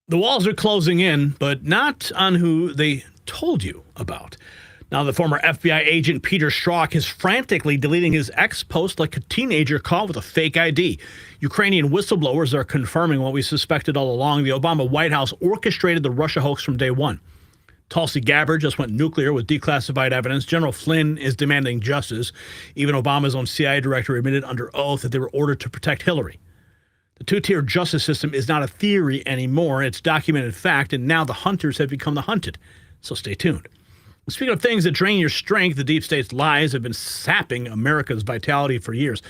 The walls are closing in, but not on who they told you about. Now, the former FBI agent Peter Strzok is frantically deleting his ex-post like a teenager caught with a fake ID. Ukrainian whistleblowers are confirming what we suspected all along. The Obama White House orchestrated the Russia hoax from day one. Tulsi Gabbard just went nuclear with declassified evidence. General Flynn is demanding justice. Even Obama's own CIA director admitted under oath that they were ordered to protect Hillary. The two-tier justice system is not a theory anymore. It's documented fact, and now the hunters have become the hunted. So stay tuned. Speaking of things that drain your strength, the deep state's lies have been sapping America's vitality for years.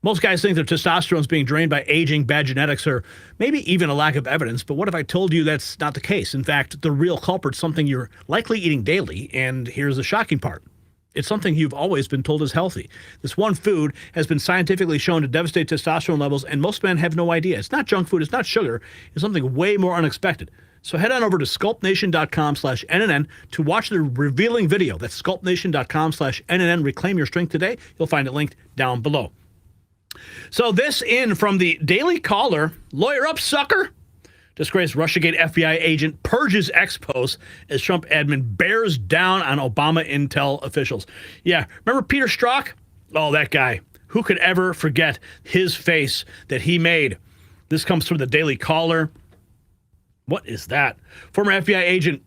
Most guys think their testosterone is being drained by aging, bad genetics, or maybe even a lack of evidence. But what if I told you that's not the case? In fact, the real culprit's something you're likely eating daily, and here's the shocking part. It's something you've always been told is healthy. This one food has been scientifically shown to devastate testosterone levels, and most men have no idea. It's not junk food. It's not sugar. It's something way more unexpected. So head on over to sculptnation.com/NNN to watch the revealing video. That's sculptnation.com/NNN. Reclaim your strength today. You'll find it linked down below. So this in from the Daily Caller. Lawyer up, sucker. Disgraced Russiagate FBI agent purges ex-post as Trump admin bears down on Obama intel officials. Yeah, remember Peter Strzok? Oh, that guy. Who could ever forget his face that he made? This comes from the Daily Caller. What is that? Former FBI agent,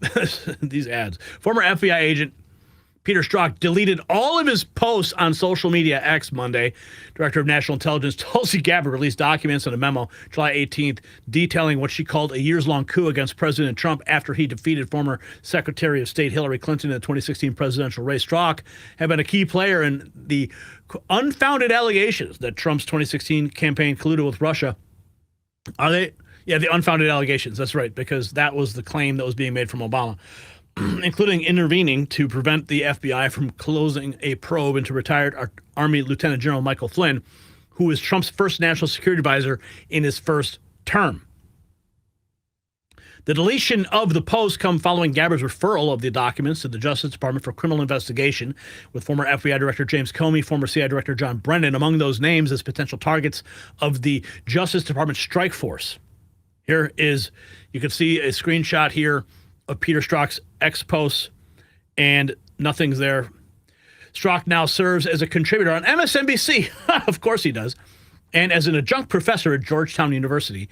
these ads. Former FBI agent Peter Strzok deleted all of his posts on social media X Monday. Director of National Intelligence Tulsi Gabbard released documents in a memo July 18th detailing what she called a years-long coup against President Trump after he defeated former Secretary of State Hillary Clinton in the 2016 presidential race. Strzok had been a key player in the unfounded allegations that Trump's 2016 campaign colluded with Russia. Are they? Yeah, the unfounded allegations. That's right, because that was the claim that was being made from Obama, including intervening to prevent the FBI from closing a probe into retired Army Lieutenant General Michael Flynn, who was Trump's first national security advisor in his first term. The deletion of the post come following Gabbard's referral of the documents to the Justice Department for criminal investigation, with former FBI Director James Comey, former CIA Director John Brennan among those names as potential targets of the Justice Department strike force. Here is, you can see a screenshot here of Peter Strzok's ex-posts, and nothing's there. Strzok now serves as a contributor on MSNBC. Of course he does. And as an adjunct professor at Georgetown University.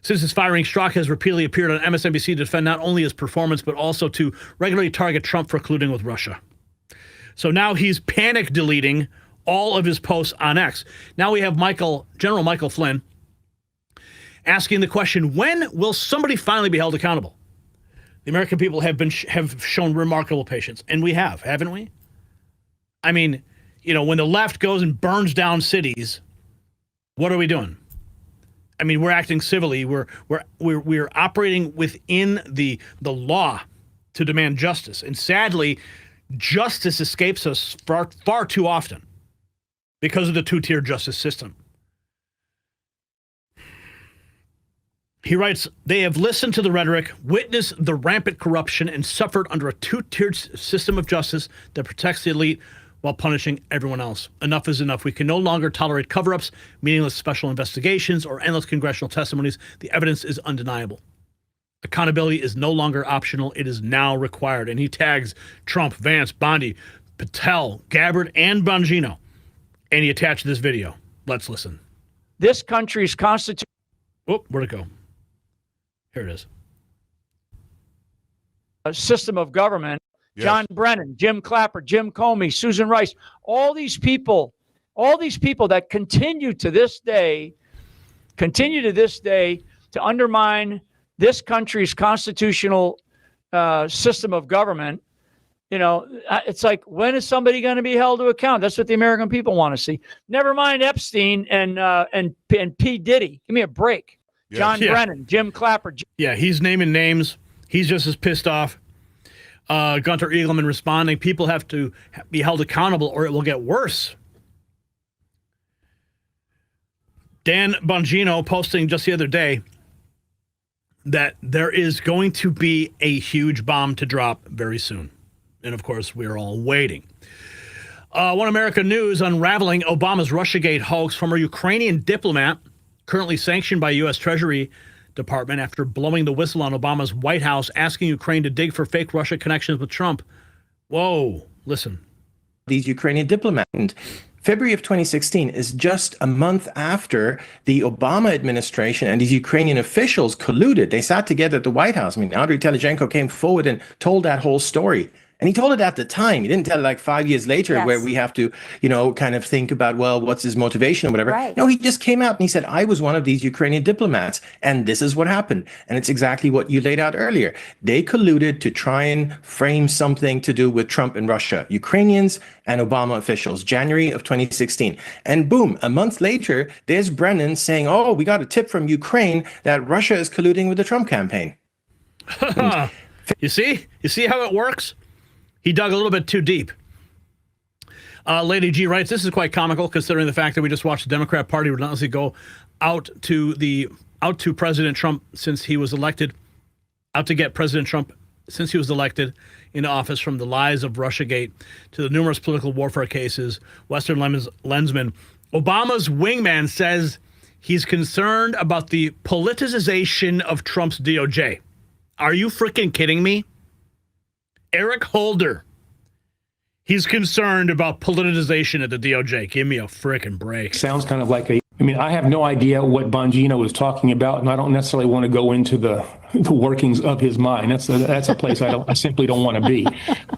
Since his firing, Strzok has repeatedly appeared on MSNBC to defend not only his performance, but also to regularly target Trump for colluding with Russia. So now he's panic deleting all of his posts on X. Now we have General Michael Flynn asking the question, when will somebody finally be held accountable? The American people have shown remarkable patience, and we have, haven't we? I mean, you know, when the left goes and burns down cities, what are we doing? I mean, we're acting civilly. We're operating within the law to demand justice, and sadly, justice escapes us far too often because of the two-tier justice system. He writes, they have listened to the rhetoric, witnessed the rampant corruption, and suffered under a two-tiered system of justice that protects the elite while punishing everyone else. Enough is enough. We can no longer tolerate cover-ups, meaningless special investigations, or endless congressional testimonies. The evidence is undeniable. Accountability is no longer optional. It is now required. And he tags Trump, Vance, Bondi, Patel, Gabbard, and Bongino. And he attached this video. Let's listen. This country's constitution. Oh, where'd it go? Here it is. A system of government. Yes. John Brennan, Jim Clapper, Jim Comey, Susan Rice, all these people that continue to this day to undermine this country's constitutional system of government. You know, it's like, when is somebody going to be held to account? That's what the American people want to see. Never mind Epstein and P. Diddy. Give me a break. Yes. John Brennan, Jim Clapper. Yeah, he's naming names. He's just as pissed off. Gunter Eagleman responding, people have to be held accountable or it will get worse. Dan Bongino posting just the other day that there is going to be a huge bomb to drop very soon. And of course, we're all waiting. One American News unraveling Obama's Russiagate hoax. Former Ukrainian diplomat, currently sanctioned by U.S. Treasury, Department after blowing the whistle on Obama's White House, asking Ukraine to dig for fake Russia connections with Trump. Whoa, listen. These Ukrainian diplomats. And February of 2016 is just a month after the Obama administration and these Ukrainian officials colluded. They sat together at the White House. I mean, Andrii Telizhenko came forward and told that whole story. And he told it at the time. He didn't tell it like 5 years later, Yes. where we have to, kind of think about, well, what's his motivation or whatever. Right. No, he just came out and he said, I was one of these Ukrainian diplomats, and this is what happened. And it's exactly what you laid out earlier. They colluded to try and frame something to do with Trump and Russia, Ukrainians and Obama officials, January of 2016. And boom, a month later, there's Brennan saying, oh, we got a tip from Ukraine that Russia is colluding with the Trump campaign. You see how it works? He dug a little bit too deep. Lady G writes, this is quite comical considering the fact that we just watched the Democrat Party relentlessly go out to President Trump since he was elected, out to get President Trump since he was elected into office, from the lies of Russiagate to the numerous political warfare cases. Western lensman. Obama's wingman says he's concerned about the politicization of Trump's DOJ. Are you freaking kidding me? Eric Holder. He's concerned about politicization at the DOJ. Give me a frickin' break. Sounds kind of like I have no idea what Bongino is talking about, and I don't necessarily want to go into the workings of his mind. That's a place I simply don't want to be.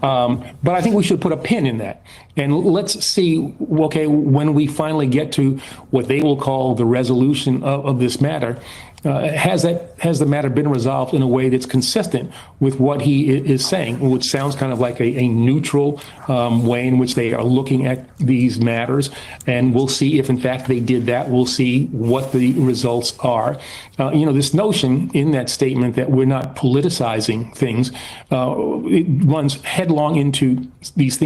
But I think we should put a pin in that. And let's see, okay, when we finally get to what they will call the resolution of this matter, has the matter been resolved in a way that's consistent with what he is saying, which sounds kind of like a neutral way in which they are looking at these matters. And we'll see if, in fact, they did that. We'll see what the results are. This notion in that statement that we're not politicizing things, it runs headlong into these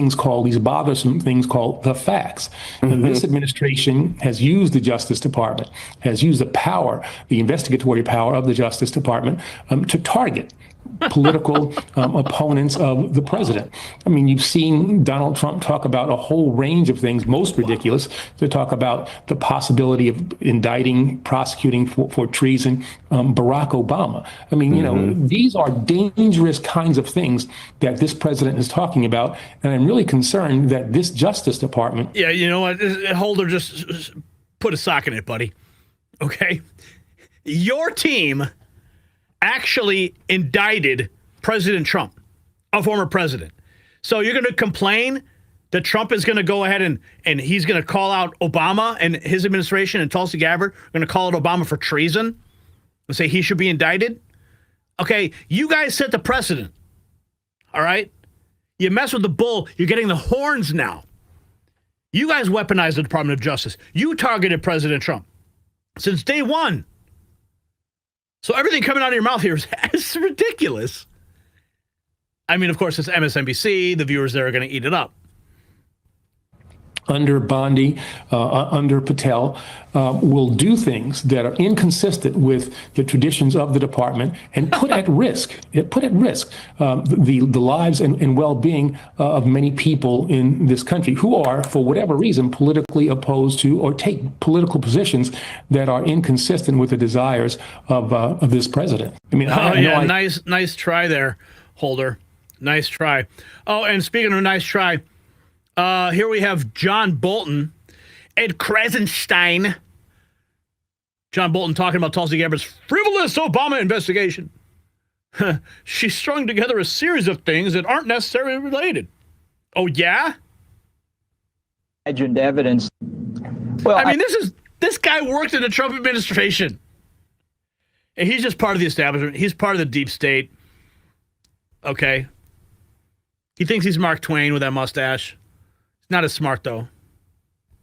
bothersome things called the facts. Mm-hmm. This administration has used the Justice Department, has used the power, the investigatory power of the Justice Department to target political opponents of the president. I mean, you've seen Donald Trump talk about a whole range of things, most ridiculous, to talk about the possibility of indicting, prosecuting for treason Barack Obama. I mean, these are dangerous kinds of things that this president is talking about. And I'm really concerned that this Justice Department. Yeah, you know what? Holder, just put a sock in it, buddy. Okay? Your team actually indicted President Trump, a former president. So you're going to complain that Trump is going to go ahead and he's going to call out Obama and his administration, and Tulsi Gabbard are going to call out Obama for treason and say he should be indicted? Okay, you guys set the precedent. All right? You mess with the bull, you're getting the horns now. You guys weaponized the Department of Justice. You targeted President Trump since day one. So everything coming out of your mouth here is ridiculous. I mean, of course, it's MSNBC. The viewers there are going to eat it up. Under Bondi, under Patel, will do things that are inconsistent with the traditions of the department and put at risk the lives and well-being of many people in this country who are, for whatever reason, politically opposed to or take political positions that are inconsistent with the desires of this president. I mean, nice try there, Holder. Nice try. Oh, and speaking of nice try, here we have John Bolton, Ed Krasenstein. John Bolton talking about Tulsi Gabbard's frivolous Obama investigation. She strung together a series of things that aren't necessarily related. Oh, yeah? Imagined evidence. Well, I mean, this guy worked in the Trump administration. And he's just part of the establishment. He's part of the deep state. Okay. He thinks he's Mark Twain with that mustache. Not as smart, though.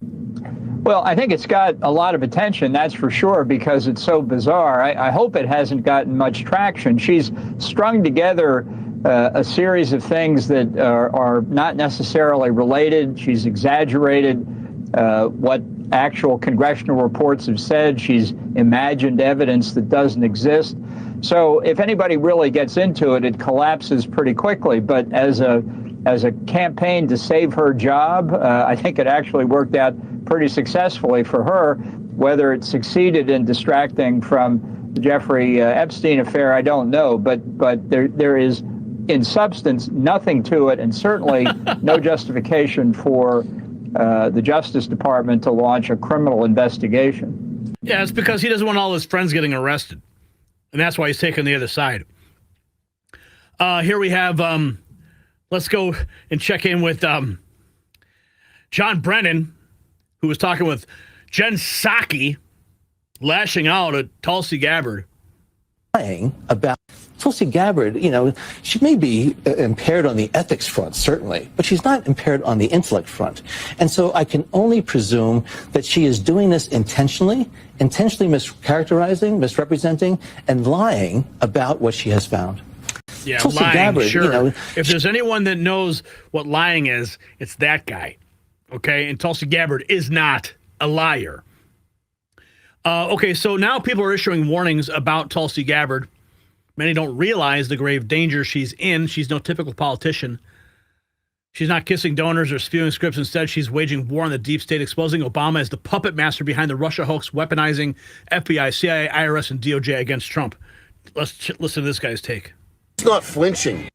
Well, I think it's got a lot of attention, that's for sure, because it's so bizarre. I hope it hasn't gotten much traction. She's strung together a series of things that are not necessarily related. She's exaggerated what actual congressional reports have said. She's imagined evidence that doesn't exist. So if anybody really gets into it, it collapses pretty quickly. But as a campaign to save her job, I think it actually worked out pretty successfully for her. Whether it succeeded in distracting from Jeffrey Epstein affair, I don't know, but there is, in substance, nothing to it, and certainly no justification for the Justice Department to launch a criminal investigation. Yeah, it's because he doesn't want all his friends getting arrested, and that's why he's taking the other side. Here we have, let's go and check in with John Brennan, who was talking with Jen Psaki, lashing out at Tulsi Gabbard. About Tulsi Gabbard, you know, she may be impaired on the ethics front, certainly, but she's not impaired on the intellect front. And so I can only presume that she is doing this intentionally mischaracterizing, misrepresenting, and lying about what she has found. Yeah, Tulsi lying, Gabbard, sure. you know, if there's anyone that knows what lying is, it's that guy. Okay, and Tulsi Gabbard is not a liar. Okay, so now people are issuing warnings about Tulsi Gabbard. Many don't realize the grave danger she's in. She's no typical politician. She's not kissing donors or spewing scripts. Instead, she's waging war on the deep state, exposing Obama as the puppet master behind the Russia hoax, weaponizing FBI, CIA, IRS, and DOJ against Trump. Let's listen to this guy's take. It's not flinching.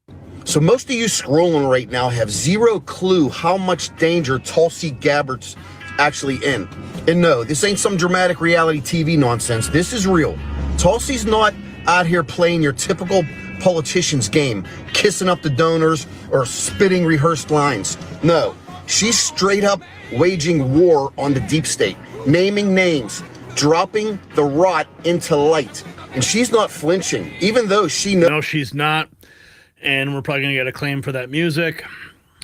So most of you scrolling right now have zero clue how much danger Tulsi Gabbard's actually in. And no, this ain't some dramatic reality TV nonsense. This is real. Tulsi's not out here playing your typical politician's game, kissing up the donors or spitting rehearsed lines. No, she's straight up waging war on the deep state, naming names, dropping the rot into light. And she's not flinching, even though she knows. No, she's not. And we're probably going to get a claim for that music.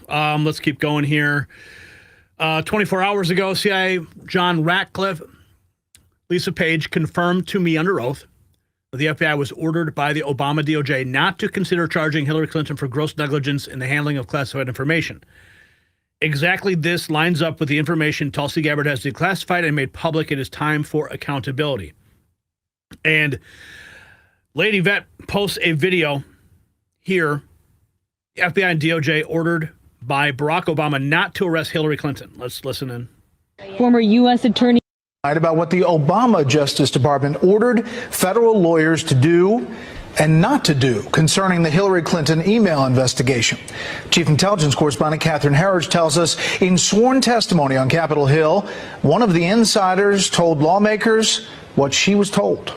Let's keep going here. 24 hours ago, CIA John Ratcliffe, Lisa Page confirmed to me under oath that the FBI was ordered by the Obama DOJ not to consider charging Hillary Clinton for gross negligence in the handling of classified information. Exactly this lines up with the information Tulsi Gabbard has declassified and made public. It is time for accountability. And Lady Vet posts a video here. The FBI and DOJ ordered by Barack Obama not to arrest Hillary Clinton. Let's listen in. Former U.S. Attorney about what the Obama Justice Department ordered federal lawyers to do and not to do concerning the Hillary Clinton email investigation. Chief Intelligence Correspondent Catherine Herridge tells us in sworn testimony on Capitol Hill, one of the insiders told lawmakers what she was told.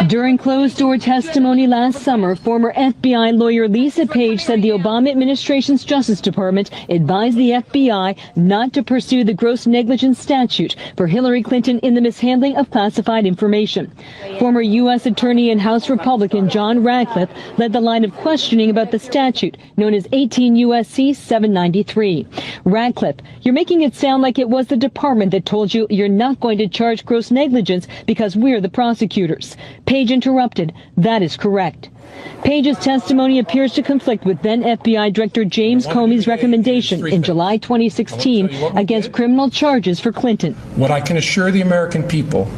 During closed-door testimony last summer, former FBI lawyer Lisa Page said the Obama administration's Justice Department advised the FBI not to pursue the gross negligence statute for Hillary Clinton in the mishandling of classified information. Former U.S. Attorney and House Republican John Ratcliffe led the line of questioning about the statute, known as 18 U.S.C. 793. Ratcliffe, you're making it sound like it was the department that told you you're not going to charge gross negligence because we're the prosecutors. Page interrupted. That is correct. Page's testimony appears to conflict with then FBI Director James Comey's recommendation in July 2016 against criminal charges for Clinton. What I can assure the American people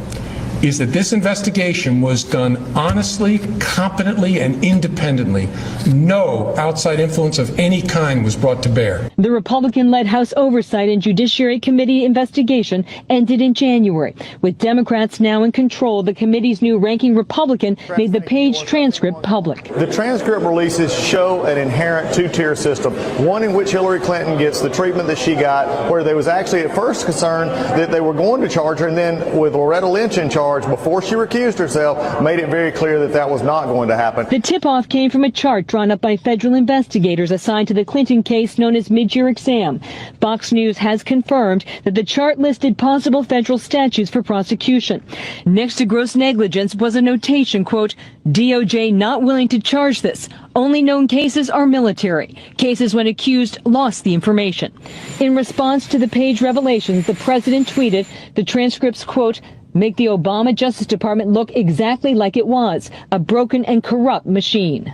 is that this investigation was done honestly, competently, and independently. No outside influence of any kind was brought to bear. The Republican-led House Oversight and Judiciary Committee investigation ended in January. With Democrats now in control, the committee's new ranking Republican made the Page transcript public. The transcript releases show an inherent two-tier system, one in which Hillary Clinton gets the treatment that she got, where there was actually at first concern that they were going to charge her, and then with Loretta Lynch in charge, before she recused herself, made it very clear that that was not going to happen. The tip-off came from a chart drawn up by federal investigators assigned to the Clinton case known as mid-year exam. Fox News has confirmed that the chart listed possible federal statutes for prosecution. Next to gross negligence was a notation, quote, DOJ not willing to charge this. Only known cases are military. Cases when accused lost the information. In response to the Page revelations, the president tweeted the transcripts, quote, make the Obama Justice Department look exactly like it was, a broken and corrupt machine.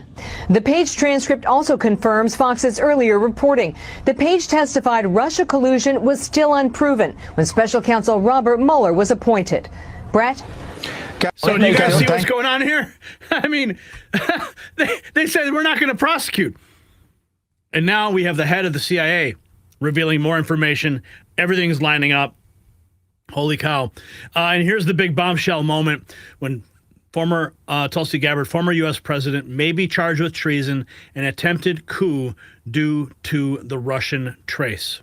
The Page transcript also confirms Fox's earlier reporting. The Page testified Russia collusion was still unproven when Special Counsel Robert Mueller was appointed. Brett? So do you guys see what's going on here? I mean, they said we're not going to prosecute. And now we have the head of the CIA revealing more information. Everything's lining up. Holy cow. And here's the big bombshell moment when Former Tulsi Gabbard, former U.S. president, may be charged with treason and attempted coup due to the Russian trace.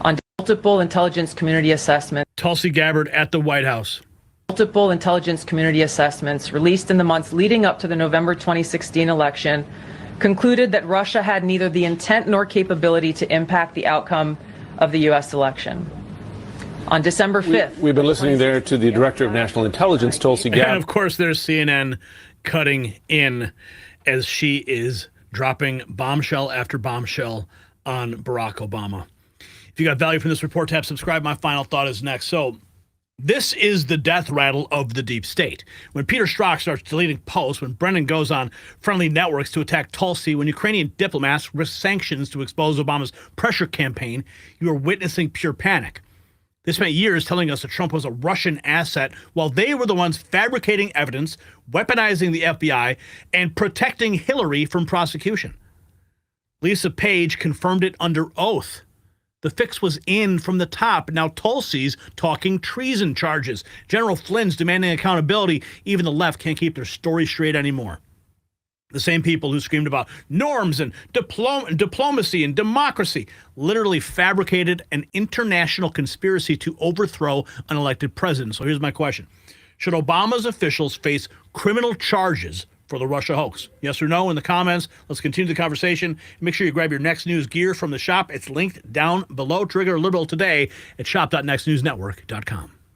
On multiple intelligence community assessments. Tulsi Gabbard at the White House. Multiple intelligence community assessments released in the months leading up to the November 2016 election concluded that Russia had neither the intent nor capability to impact the outcome of the U.S. election. On December 5th. We've been listening there to the Director of National Intelligence, Tulsi Gabbard. And of course, there's CNN cutting in as she is dropping bombshell after bombshell on Barack Obama. If you got value from this report, tap subscribe. My final thought is next. So this is the death rattle of the deep state. When Peter Strzok starts deleting posts, when Brennan goes on friendly networks to attack Tulsi, when Ukrainian diplomats risk sanctions to expose Obama's pressure campaign, you are witnessing pure panic. They spent years telling us that Trump was a Russian asset while they were the ones fabricating evidence, weaponizing the FBI, and protecting Hillary from prosecution. Lisa Page confirmed it under oath. The fix was in from the top. Now Tulsi's talking treason charges. General Flynn's demanding accountability. Even the left can't keep their story straight anymore. The same people who screamed about norms and diplomacy and democracy literally fabricated an international conspiracy to overthrow an elected president. So here's my question. Should Obama's officials face criminal charges for the Russia hoax? Yes or no in the comments. Let's continue the conversation. Make sure you grab your Next News gear from the shop. It's linked down below. Trigger Liberal today at shop.nextnewsnetwork.com.